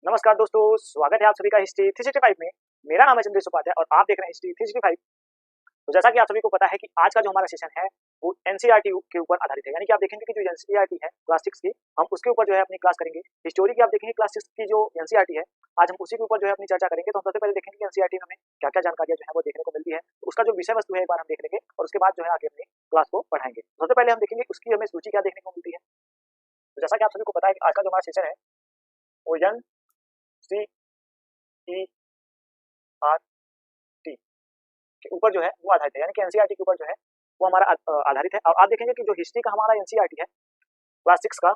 नमस्कार दोस्तों, स्वागत है आप सभी का हिस्ट्री 365 में। मेरा नाम है चंद्रेश उपाध्याय और आप देख रहे हैं हिस्ट्री 365। तो जैसा कि आप सभी को पता है कि आज का जो हमारा सेशन है वो एनसीईआरटी के ऊपर आधारित है। यानी कि आप देखेंगे कि जो एनसीईआरटी है क्लास 6 की, हम उसके ऊपर जो है अपनी क्लास करेंगे। हिस्टोरी की आप देखेंगे क्लास 6 की जो एनसीईआरटी है, आज हम उसी के ऊपर जो है अपनी चर्चा करेंगे। तो हम सबसे पहले देखेंगे कि एनसीईआरटी में हमें क्या-क्या जानकारियाँ जो है वो देखने को मिलती है। तो उसका जो विषय वस्तु है एक बार हम देख लेंगे और उसके बाद जो है आगे अपनी क्लास को बढ़ाएँगे। सबसे पहले हम देखेंगे उसकी हमें सूची क्या देखने को मिलती है। तो जैसा कि आप सभी को पता है कि आज का जो हमारा सेशन है वो एनसीईआरटी के ऊपर जो है वो आधारित है। यानी कि एनसीईआरटी के ऊपर जो है वो हमारा आधारित है। और आप देखेंगे कि जो हिस्ट्री का हमारा एनसीईआरटी है क्लास 6 का,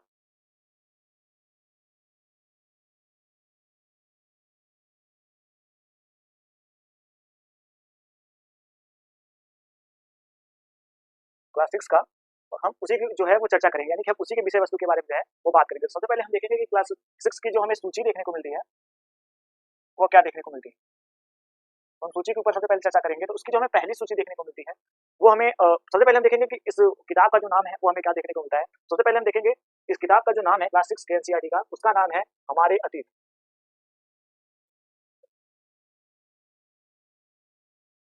क्लास 6 का, और हम उसी की जो है वो चर्चा करेंगे। यानी कि हम उसी के विषय वस्तु के बारे में जो है वो बात करेंगे। तो सबसे पहले हम देखेंगे कि क्लास 6 की जो हमें सूची देखने को मिलती है वो क्या देखने को मिलती है। तो हम सूची के ऊपर सबसे पहले चर्चा करेंगे। तो उसकी जो हमें पहली सूची देखने को मिलती है वो हमें सबसे पहले हम देखेंगे कि इस किताब का जो नाम है वो हमें क्या देखने को मिलता है। सबसे पहले हम देखेंगे इस किताब का जो नाम है क्लास 6 के एनसीईआरटी का, उसका नाम है हमारे अतीत।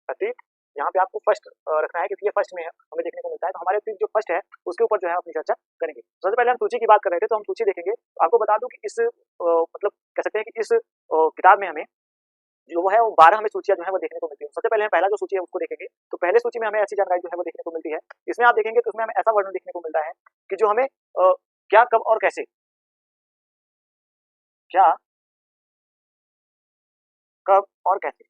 अतीत यहाँ पे आपको फर्स्ट रखना है क्योंकि ये फर्स्ट में हमें देखने को मिलता है। तो हमारे अतीत जो फर्स्ट है उसके ऊपर जो है अपनी चर्चा करेंगे। सबसे पहले हम सूची की बात कर रहे थे तो हम सूची देखेंगे। तो आपको बता दूं कि इस मतलब कह सकते हैं कि इस किताब में हमें जो है वो 12 हमें सूचियां जो है वो देखने को मिलती है। सबसे पहले हम पहला जो सूची है उसको देखेंगे। तो पहले सूची में हमें ऐसी जानकारी जो है वो देखने को मिलती है। इसमें आप देखेंगे तो उसमें हमें ऐसा वर्णन देखने को मिलता है कि जो हमें क्या, कब और कैसे, क्या, कब और कैसे,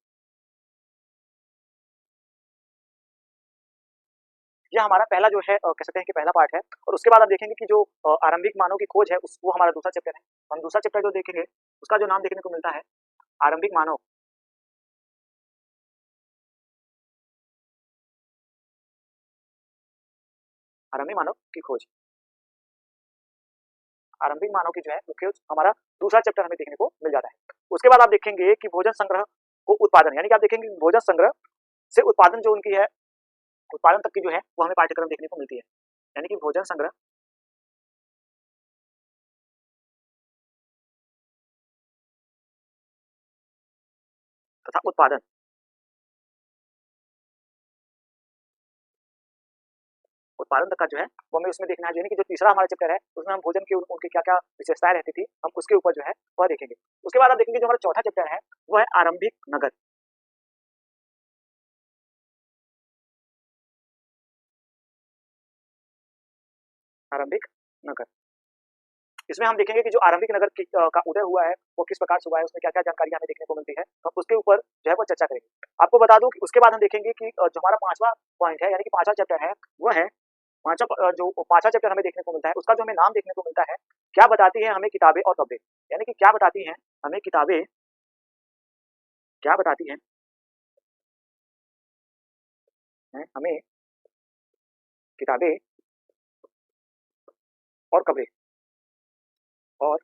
यह हमारा पहला जो है कह सकते हैं कि पहला पार्ट है। और उसके बाद आप देखेंगे कि जो आरंभिक मानव की खोज है वो हमारा दूसरा चैप्टर है। हम दूसरा चैप्टर जो देखेंगे उसका जो नाम देखने को मिलता है आरंभिक मानव, आरंभिक मानव की खोज, आरंभिक मानव की जो है मुख्य हमारा दूसरा चैप्टर हमें देखने को मिल जाता है। उसके बाद आप देखेंगे कि भोजन संग्रह को उत्पादन, यानी कि आप देखेंगे कि भोजन संग्रह से उत्पादन जो उनकी है, उत्पादन तक की जो है वो हमें पाठ्यक्रम देखने को मिलती है। यानी कि भोजन संग्रह तथा उत्पादन, उत्पादन तक का जो है वो हमें उसमें देखना है। यानी कि जो तीसरा हमारा चैप्टर है उसमें हम भोजन की उनकी क्या क्या विशेषताएं रहती थी हम उसके ऊपर जो है वह देखेंगे। उसके बाद आप देखेंगे जो हमारा चौथा चैप्टर है वह है आरंभिक नगर, आरंभिक नगर। इसमें हम देखेंगे कि जो आरंभिक नगर का उदय हुआ है वो किस प्रकार से हुआ है, उसमें क्या क्या जानकारी हमें देखने को मिलती है, तो हम उसके ऊपर जो है वो चर्चा करेंगे। आपको बता दूं कि उसके बाद हम देखेंगे कि जो हमारा पांचवा पॉइंट है यानी कि पांचवा चैप्टर है वह है जो पांचवा चैप्टर हमें देखने को मिलता है उसका जो हमें नाम देखने को मिलता है क्या बताती है हमें किताबें और कब्रें। यानी कि क्या बताती हैं हमें किताबें, क्या बताती हैं हमें किताबें और कब्रें, और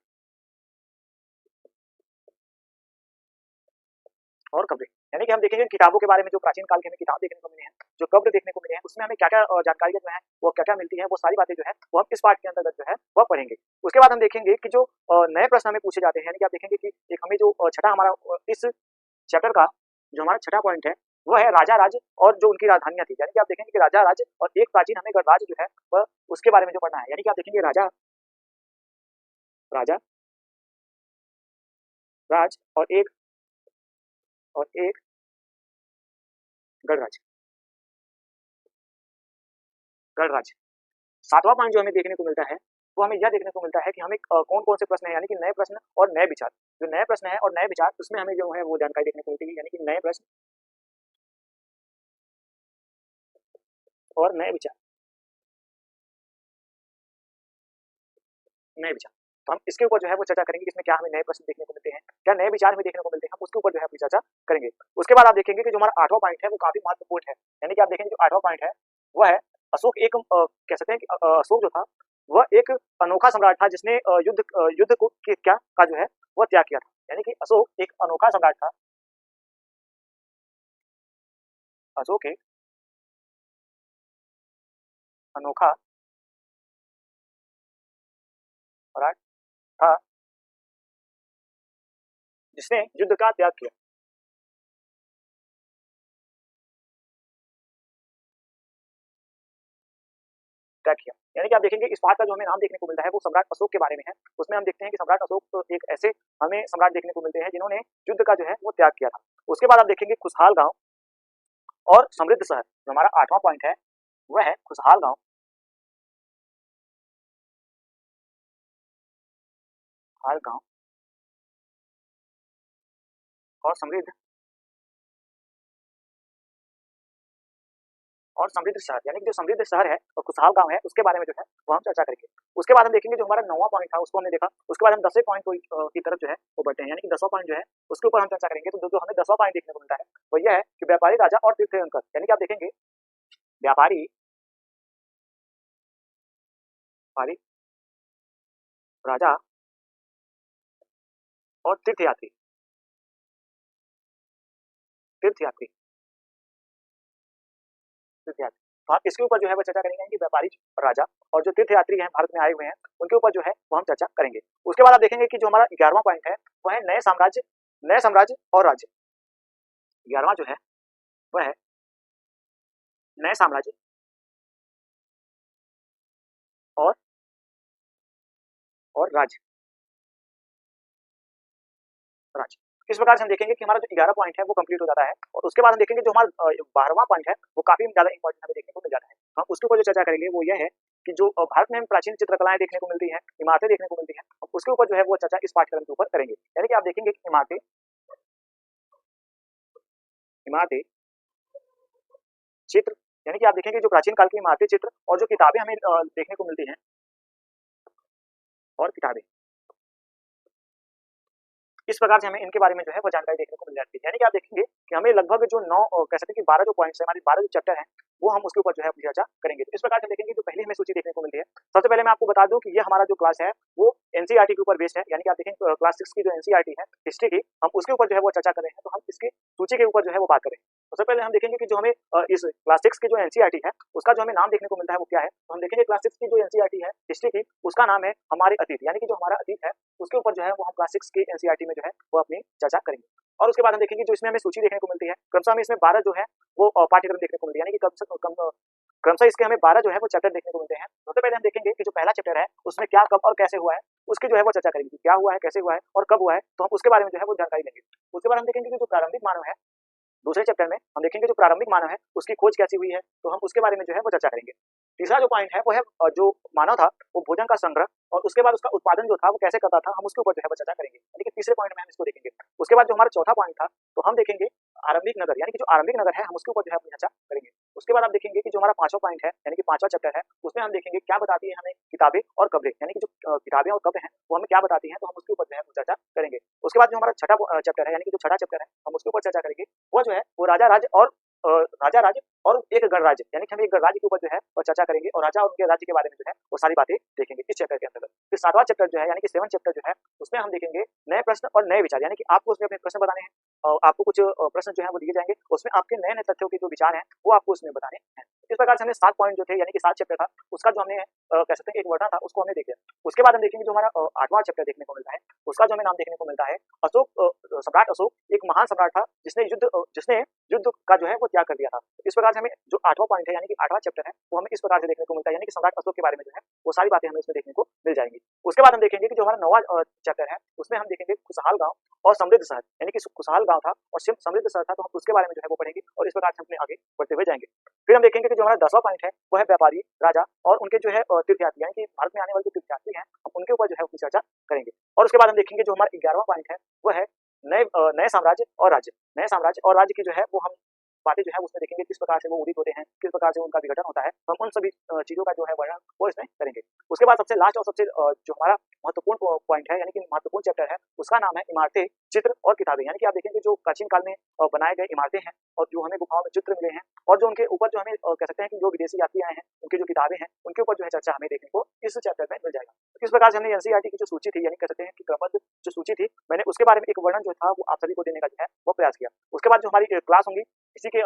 और कब्रें। यानी कि हम देखेंगे किताबों के बारे में, जो प्राचीन काल के हमें किताब देखने को मिले हैं, जो कब्र देखने को मिले हैं, उसमें हमें क्या-क्या जानकारियाँ जो हैं, वो क्या-क्या मिलती हैं, वो सारी बातें जो है, वो हम इस पाठ के अंतर्गत जो है, वह पढ़ेंगे। उसके बाद हम देखेंगे कि जो नए प्रश्न हमें पूछे जाते हैं, यानी कि आप देखेंगे कि एक हमें जो छठा हमारा इस चैप्टर का जो हमारा छठा पॉइंट है, वो है राजा राज्य और जो उनकी राजधानियाँ थी। यानी कि आप देखेंगे कि राजा राज्य और एक प्राचीन हमें गणराज्य जो है, वह उसके बारे में जो पढ़ना है। यानी कि आप देखेंगे राजा, राजा, राज और एक गणराज्य, गणराज्य। सातवां पॉइंट जो हमें देखने को मिलता है वो हमें यह देखने को मिलता है कि हमें कौन कौन से प्रश्न है, यानी कि नए प्रश्न और नए विचार। जो नए प्रश्न है और नए विचार उसमें हमें जो है वो जानकारी देखने को मिलती है। यानी कि नए प्रश्न और नए विचार, नए विचार। तो हम इसके ऊपर जो है वो चर्चा करेंगे कि इसमें क्या हमें नए प्रश्न देखने को मिलते हैं, क्या नए विचार हमें देखने को मिलते हैं, हम उसके ऊपर जो है अपनी चर्चा करेंगे। उसके बाद आप देखेंगे कि जो हमारा आठवां पॉइंट है वो काफी महत्वपूर्ण है। यानी कि आप देखेंगे जो आठवां पॉइंट है वह है अशोक एक कह सकते हैं कि अशोक जो था वह एक अनोखा सम्राट था जिसने युद्ध को क्या का जो है वह त्याग किया था। यानी कि अशोक एक अनोखा सम्राट था, अशोक एक अनोखा सम्राट था जिसने युद्ध का त्याग किया। त्याग किया यानी कि आप देखेंगे इस बात का जो हमें नाम देखने को मिलता है वो सम्राट अशोक के बारे में है। उसमें हम देखते हैं कि सम्राट अशोक तो एक ऐसे हमें सम्राट देखने को मिलते हैं जिन्होंने युद्ध का जो है वो त्याग किया था। उसके बाद आप देखेंगे खुशहाल गांव और समृद्ध शहर। जो हमारा 8वां पॉइंट है वह है खुशहाल गांव, खुशहाल गांव और समृद्ध और समृद्ध शहर। यानी कि जो समृद्ध शहर है और खुशहाल गांव है उसके बारे में जो है वो हम चर्चा करेंगे। उसके बाद हम देखेंगे जो हमारा 9वां पॉइंट था उसको हमने देखा। उसके बाद हम 10वें पॉइंट की तरफ जो है वो बढ़ते हैं यानी कि 10वां पॉइंट जो है उसके ऊपर हम चर्चा करेंगे। तो जो हमें 10वां पॉइंट देखने को मिलता है वो यह है कि व्यापारी राजा और तीर्थंकर। यानी कि आप देखेंगे व्यापारी व्यापारी राजा और तीर्थयात्री तीर्थयात्री तीर्थयात्री। तो आप इसके ऊपर जो है वो चर्चा करेंगे कि व्यापारी राजा और जो तीर्थयात्री हैं भारत में आए हुए हैं उनके ऊपर जो है वो हम चर्चा करेंगे। उसके बाद आप देखेंगे कि जो हमारा 11वां पॉइंट है वह है नए साम्राज्य और राज्य। 11वां जो है वह है नए साम्राज्य और राज्य राज्य। इस प्रकार से हम देखेंगे कि हमारा जो 11 पॉइंट है वो कंप्लीट हो जाता है। और उसके बाद हम देखेंगे जो हमारा 12वां पॉइंट है वो काफी ज्यादा इंपॉर्टेंट हमें देखने को मिल जाता है। हम उसके ऊपर जो चर्चा करेंगे वो यह है कि जो भारत में हमें प्राचीन चित्रकलाएं देखने को मिलती हैं, इमारतें देखने को मिलती हैं, उसके ऊपर जो है वो चर्चा इस पाठ्यक्रम के ऊपर करेंगे। यानी कि आप देखेंगे कि इमारतें इमारतें चित्र यानी कि आप देखेंगे जो प्राचीन काल की इमारतें चित्र और जो किताबें हमें देखने को मिलती हैं और किताबें, इस प्रकार से हमें इनके बारे में जो है वो जानकारी देखने को मिल जाती है। यानी कि आप देखेंगे कि हमें लगभग जो 9 कह सकते हैं कि 12 जो पॉइंट्स है, हमारे 12 जो चैप्टर हैं वो हम उसके ऊपर जो है अपनी चर्चा करेंगे। तो इस प्रकार से देखेंगे जो पहली हमें सूची देखने को मिलती है। सबसे पहले मैं आपको बता दूं कि ये हमारा जो क्लास है वो एनसीईआरटी के ऊपर बेस्ड है। यानी कि आप देखेंगे क्लास 6 की जो एनसीईआरटी है हिस्ट्री की, हम उसके ऊपर जो है वो चर्चा कर रहे हैं। तो हम इसकी सूची के ऊपर जो है वो बात करें। सबसे पहले हम देखेंगे कि जो हमें इस क्लास 6 की जो एनसीईआरटी है उसका जो हमें नाम देखने को मिलता है वो क्या है। तो हम देखेंगे क्लास 6 की जो एनसीईआरटी है हिस्ट्री की, उसका नाम है हमारे अतीत। यानी कि जो हमारा अतीत है उसके ऊपर जो है वो हम क्लास 6 की एनसीईआरटी में जो है वो अपनी चर्चा करेंगे। और उसके बाद हम देखेंगे जो इसमें हमें सूची देखने को मिलती है, क्रमशः हमें इसमें 12 जो है वो पाठ्यक्रम देखने को मिलती है। यानी कि क्रमशः इसके हमें 12 जो है वो चैप्टर देखने को मिलते हैं। सबसे पहले हम देखेंगे कि जो पहला चैप्टर है उसमें क्या, कब और कैसे हुआ है उसकी जो है वो चर्चा करेंगे। क्या हुआ है, कैसे हुआ है और कब हुआ है, तो हम उसके बारे में जो है वो जानकारी लेंगे। उसके बाद हम देखेंगे कि जो प्रारंभिक मानव है, दूसरे चैप्टर में हम देखेंगे जो प्रारंभिक मानव है उसकी खोज कैसी हुई है, तो हम उसके बारे में जो है वो चर्चा करेंगे। तीसरा जो पॉइंट है वो है जो मानव था वो भोजन का संग्रह और उसके बाद उसका उत्पादन जो था वो कैसे करता था, हम उसके ऊपर जो है वो चर्चा करेंगे। यानी कि तीसरे पॉइंट में हम इसको देखेंगे। उसके बाद जो हमारा चौथा पॉइंट था तो हम देखेंगे आरंभिक नगर, यानी कि जो आरंभिक नगर है हम उसके ऊपर जो है अपनी चर्चा करेंगे। उसके बाद आप देखेंगे कि जो हमारा 5वां पॉइंट है यानी कि 5वां चैप्टर है उसमें हम देखेंगे क्या बताती है हमें किताबें और कब्रें। यानी कि जो किताबें और कब्र हैं वो हमें क्या बताती हैं, तो हम उसके ऊपर जो है वो चर्चा करेंगे। उसके बाद जो हमारा छठा चैप्टर है यानी कि जो छठा चैप्टर है हम उसके ऊपर चर्चा करेंगे। वो जो है वो राजा राज्य और एक गणराज्य, यानी कि हम एक गणराज्य के ऊपर जो है वो चर्चा करेंगे और राजा और उनके राज्य के बारे में जो है वो सारी बातें देखेंगे इस चैप्टर के अंतर्गत। फिर 7वां चैप्टर जो है यानी कि 7वां चैप्टर जो है उसमें हम देखेंगे नए प्रश्न और नए विचार। यानी कि आपको उसमें अपने प्रश्न बताने हैं और आपको कुछ प्रश्न जो है वो दिए जाएंगे, उसमें आपके नए नए तथ्यों के जो विचार हैं वो आपको उसमें बताने हैं। इस प्रकार से हमने 7 पॉइंट जो थे यानी कि 7 चैप्टर था उसका जो हमने कह सकते हैं एक वर्णन था उसको हमने देख लिया। उसके बाद हम देखेंगे जो हमारा 8वां चैप्टर देखने को मिलता है उसका जो हमें नाम देखने को मिलता है सम्राट अशोक एक महान सम्राट था जिसने युद्ध का जो है वो त्याग कर दिया था। इस प्रकार से हमें जो 8वां पॉइंट है यानी कि 8वां चैप्टर है वो हमें इस प्रकार से देखने को मिलता है। यानी कि सम्राट अशोक के बारे में जो है वो सारी बातें हमें उसमें देखने को मिल जाएंगी। उसके बाद हम देखेंगे कि जो हमारा 9वां चैप्टर है उसमें हम देखेंगे खुशहाल गांव और समृद्ध शहर। यानी कि खुशहाल गांव था और समृद्ध शहर था, तो हम उसके बारे में जो है वो पढ़ेंगे और इस प्रकार से अपने आगे बढ़ते हुए जाएंगे। फिर हम देखेंगे कि जो हमारा 10वां पॉइंट है वो है व्यापारी राजा और उनके जो है तीर्थयात्री, यानी कि भारत में आने वाले जो तीर्थयात्री हैं हम उनके ऊपर जो है उसकी चर्चा करेंगे। और उसके बाद हम देखेंगे जो हमारा 11वां पॉइंट है वो है नए साम्राज्य और राज्य। नए साम्राज्य और राज्य की जो है वो हम बातें जो है उसमें देखेंगे किस प्रकार से वो उदित होते हैं, किस प्रकार से उनका विघटन होता है, तो हम उन सभी चीजों का जो है वर्णन वो इसमें करेंगे। उसके बाद सबसे लास्ट और सबसे जो हमारा महत्वपूर्ण पॉइंट है यानी कि महत्वपूर्ण चैप्टर है उसका नाम है इमारतें चित्र और किताबें। यानी कि आप देखेंगे जो प्राचीन काल में बनाए गए इमारतें हैं और जो हमें गुफाओं में चित्र मिले हैं और जो उनके ऊपर जो हमें कह सकते हैं कि जो विदेशी यात्री आए हैं उनकी जो किताबें हैं उनके ऊपर जो है चर्चा हमें देखने को इस चैप्टर में मिल जाएगा। तो इस प्रकार से हमने एनसीईआरटी की जो सूची थी यानी कह सकते हैं कि क्रमबद्ध जो सूची थी मैंने उसके बारे में एक वर्णन जो था वो आप सभी को देने का जो है वो प्रयास किया। उसके बाद जो हमारी क्लास होंगी इसी के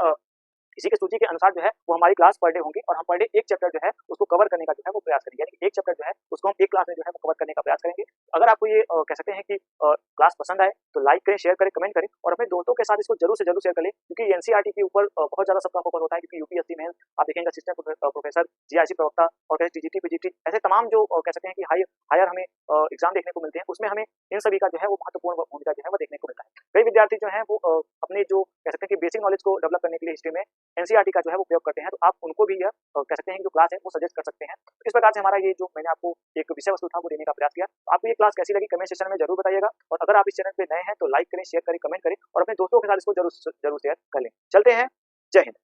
इसी की सूची के अनुसार जो है वो हमारी क्लास पर डे होंगी और हम पर डे एक चैप्टर जो है उसको कवर करने का जो है वो प्रयास करेंगे, यानी कि एक चैप्टर जो है उसको हम एक क्लास में जो है वो कवर करने का प्रयास करेंगे। अगर आपको ये कह सकते हैं कि क्लास पसंद आए तो लाइक करें, शेयर करें, कमेंट करें और अपने दोस्तों के साथ इसको जरूर से जरूर शेयर करें, क्योंकि एनसीईआरटी के ऊपर बहुत ज्यादा सबका फोकस होता है, क्योंकि यूपीएससी में आप देखेंगे असिस्टेंट प्रोफेसर, जीआईसी प्रवक्ता और टीजीटी पीजीटी ऐसे तमाम जो कह सकते हैं कि हायर हमें एग्जाम देखने को मिलते हैं, उसमें हमें इन सभी का जो है वो महत्वपूर्ण भूमिका जो है वो देखने को मिलता है। कई विद्यार्थी जो है वो अपने जो कह सकते हैं कि बेसिक नॉलेज को डेवलप करने के लिए हिस्ट्री में एनसीईआरटी का जो है वो उपयोग करते हैं, तो आप उनको भी यह कह सकते हैं कि जो क्लास है वो सजेस्ट कर सकते हैं। तो इस प्रकार से हमारा ये जो मैंने आपको एक विषय वस्तु था वो देने का प्रयास किया। तो आपको ये क्लास कैसी लगी कमेंट सेक्शन में जरूर बताइएगा और अगर आप इस चैनल पे नए हैं तो लाइक करें, शेयर करें, कमेंट करें और अपने दोस्तों के साथ इसको जरूर जरूर शेयर कर लें। चलते हैं, जय हिंद।